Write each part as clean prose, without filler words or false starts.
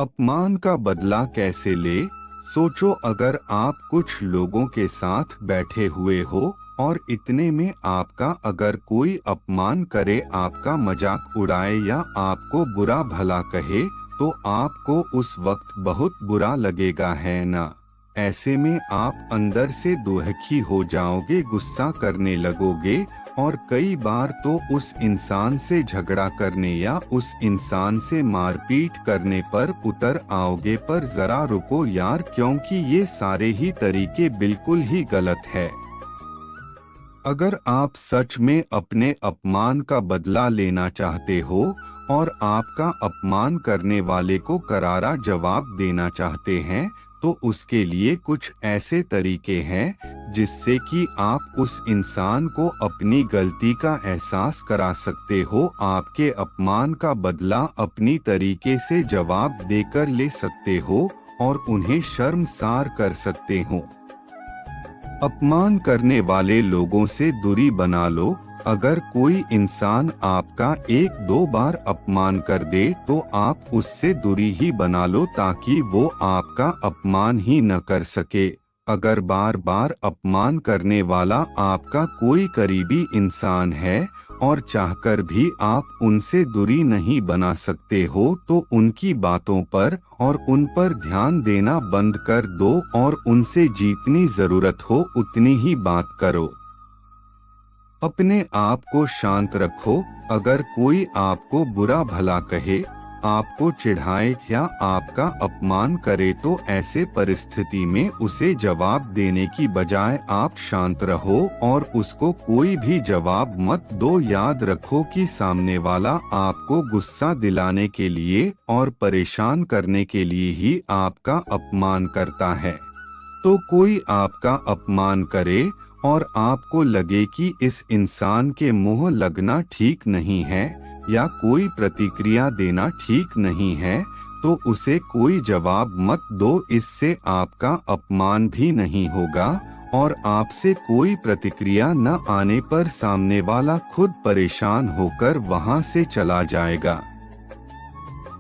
अपमान का बदला कैसे ले? सोचो, अगर आप कुछ लोगों के साथ बैठे हुए हो और इतने में आपका अगर कोई अपमान करे, आपका मजाक उड़ाए या आपको बुरा भला कहे, तो आपको उस वक्त बहुत बुरा लगेगा, है ना? ऐसे में आप अंदर से दुखी हो जाओगे, गुस्सा करने लगोगे और कई बार तो उस इंसान से झगड़ा करने या उस इंसान से मारपीट करने पर उतर आओगे। पर जरा रुको यार, क्योंकि ये सारे ही तरीके बिल्कुल ही गलत है। अगर आप सच में अपने अपमान का बदला लेना चाहते हो और आपका अपमान करने वाले को करारा जवाब देना चाहते हैं, तो उसके लिए कुछ ऐसे तरीके हैं जिससे कि आप उस इंसान को अपनी गलती का एहसास करा सकते हो। आपके अपमान का बदला अपनी तरीके से जवाब देकर ले सकते हो और उन्हें शर्मसार कर सकते हो। अपमान करने वाले लोगों से दूरी बना लो। अगर कोई इंसान आपका एक दो बार अपमान कर दे तो आप उससे दूरी ही बना लो, ताकि वो आपका अपमान ही न कर सके। अगर बार बार अपमान करने वाला आपका कोई करीबी इंसान है और चाहकर भी आप उनसे दूरी नहीं बना सकते हो, तो उनकी बातों पर और उन पर ध्यान देना बंद कर दो और उनसे जितनी जरूरत हो उतनी ही बात करो। अपने आप को शांत रखो। अगर कोई आपको बुरा भला कहे, आपको चिढ़ाए या आपका अपमान करे, तो ऐसे परिस्थिति में उसे जवाब देने की बजाय आप शांत रहो और उसको कोई भी जवाब मत दो। याद रखो कि सामने वाला आपको गुस्सा दिलाने के लिए और परेशान करने के लिए ही आपका अपमान करता है। तो कोई आपका अपमान करे और आपको लगे कि इस इंसान के मुंह लगना ठीक नहीं है या कोई प्रतिक्रिया देना ठीक नहीं है, तो उसे कोई जवाब मत दो। इससे आपका अपमान भी नहीं होगा और आपसे कोई प्रतिक्रिया न आने पर सामने वाला खुद परेशान होकर वहां से चला जाएगा।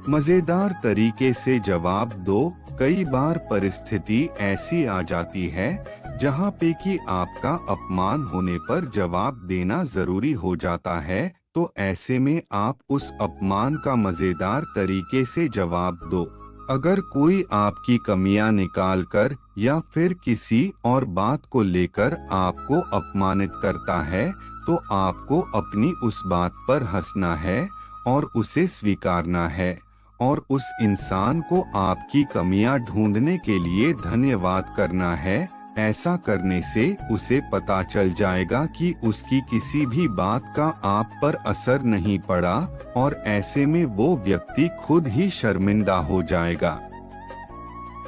मजेदार तरीके से जवाब दो। कई बार परिस्थिति ऐसी आ जाती है जहां पे कि आपका अपमान होने पर जवाब देना जरूरी हो जाता है, तो ऐसे में आप उस अपमान का मजेदार तरीके से जवाब दो। अगर कोई आपकी कमियां निकाल कर या फिर किसी और बात को लेकर आपको अपमानित करता है, तो आपको अपनी उस बात पर हंसना है और उसे स्वीकारना है और उस इंसान को आपकी कमियां ढूंढने के लिए धन्यवाद करना है। ऐसा करने से उसे पता चल जाएगा कि उसकी किसी भी बात का आप पर असर नहीं पड़ा और ऐसे में वो व्यक्ति खुद ही शर्मिंदा हो जाएगा।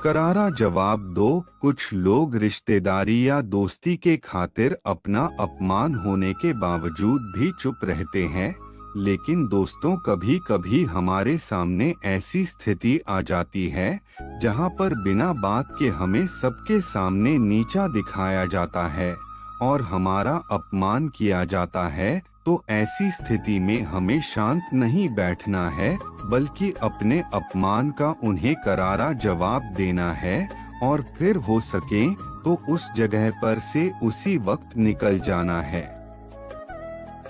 करारा जवाब दो। कुछ लोग रिश्तेदारी या दोस्ती के खातिर अपना अपमान होने के बावजूद भी चुप रहते हैं, लेकिन दोस्तों, कभी कभी हमारे सामने ऐसी स्थिति आ जाती है जहां पर बिना बात के हमें सबके सामने नीचा दिखाया जाता है और हमारा अपमान किया जाता है। तो ऐसी स्थिति में हमें शांत नहीं बैठना है, बल्कि अपने अपमान का उन्हें करारा जवाब देना है और फिर हो सके तो उस जगह पर से उसी वक्त निकल जाना है।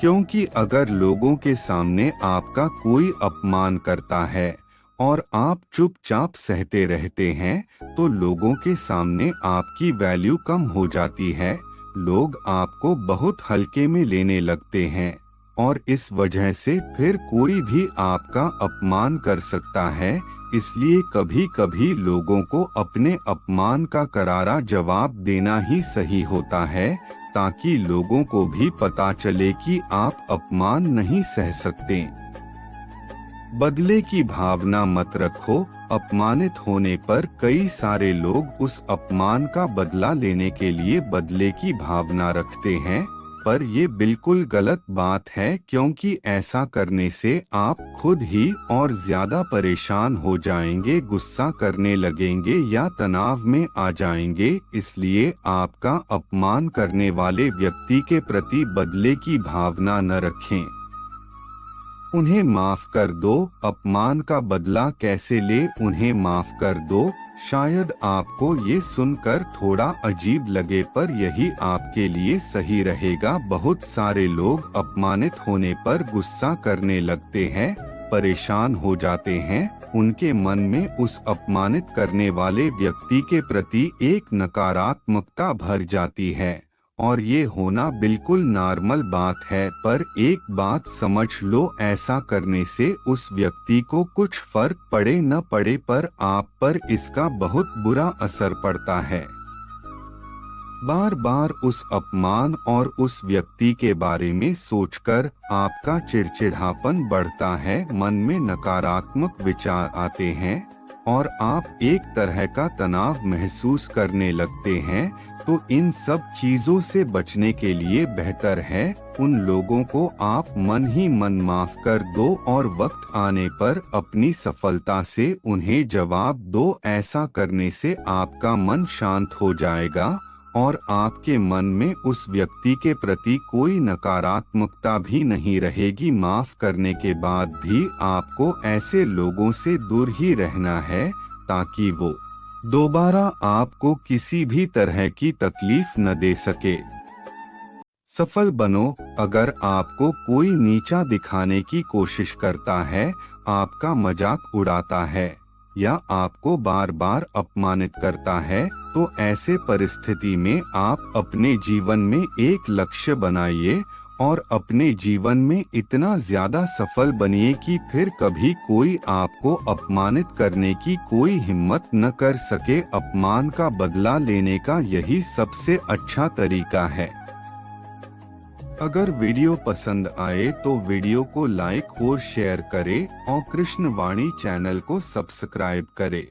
क्योंकि अगर लोगों के सामने आपका कोई अपमान करता है और आप चुपचाप सहते रहते हैं, तो लोगों के सामने आपकी वैल्यू कम हो जाती है। लोग आपको बहुत हल्के में लेने लगते हैं और इस वजह से फिर कोई भी आपका अपमान कर सकता है। इसलिए कभी कभी लोगों को अपने अपमान का करारा जवाब देना ही सही होता है, ताकि लोगों को भी पता चले कि आप अपमान नहीं सह सकते। बदले की भावना मत रखो। अपमानित होने पर कई सारे लोग उस अपमान का बदला लेने के लिए बदले की भावना रखते हैं, पर ये बिल्कुल गलत बात है, क्योंकि ऐसा करने से आप खुद ही और ज्यादा परेशान हो जाएंगे, गुस्सा करने लगेंगे या तनाव में आ जाएंगे। इसलिए आपका अपमान करने वाले व्यक्ति के प्रति बदले की भावना न रखें। उन्हें माफ कर दो। अपमान का बदला कैसे ले, उन्हें माफ कर दो। शायद आपको ये सुनकर थोड़ा अजीब लगे, पर यही आपके लिए सही रहेगा। बहुत सारे लोग अपमानित होने पर गुस्सा करने लगते हैं, परेशान हो जाते हैं। उनके मन में उस अपमानित करने वाले व्यक्ति के प्रति एक नकारात्मकता भर जाती है, और ये होना बिल्कुल नॉर्मल बात है। पर एक बात समझ लो, ऐसा करने से उस व्यक्ति को कुछ फर्क पड़े न पड़े, पर आप पर इसका बहुत बुरा असर पड़ता है। बार बार उस अपमान और उस व्यक्ति के बारे में सोचकर आपका चिड़चिड़ापन बढ़ता है, मन में नकारात्मक विचार आते हैं और आप एक तरह का तनाव महसूस करने लगते हैं। तो इन सब चीजों से बचने के लिए बेहतर है उन लोगों को आप मन ही मन माफ कर दो और वक्त आने पर अपनी सफलता से उन्हें जवाब दो। ऐसा करने से आपका मन शांत हो जाएगा और आपके मन में उस व्यक्ति के प्रति कोई नकारात्मकता भी नहीं रहेगी। माफ करने के बाद भी आपको ऐसे लोगों से दूर ही रहना है ताकि वो दोबारा आपको किसी भी तरह की तकलीफ न दे सके। सफल बनो। अगर आपको कोई नीचा दिखाने की कोशिश करता है, आपका मजाक उड़ाता है या आपको बार बार अपमानित करता है, तो ऐसे परिस्थिति में आप अपने जीवन में एक लक्ष्य बनाइए और अपने जीवन में इतना ज्यादा सफल बनिए कि फिर कभी कोई आपको अपमानित करने की कोई हिम्मत न कर सके। अपमान का बदला लेने का यही सबसे अच्छा तरीका है। अगर वीडियो पसंद आए तो वीडियो को लाइक और शेयर करें और कृष्ण वाणी चैनल को सब्सक्राइब करें।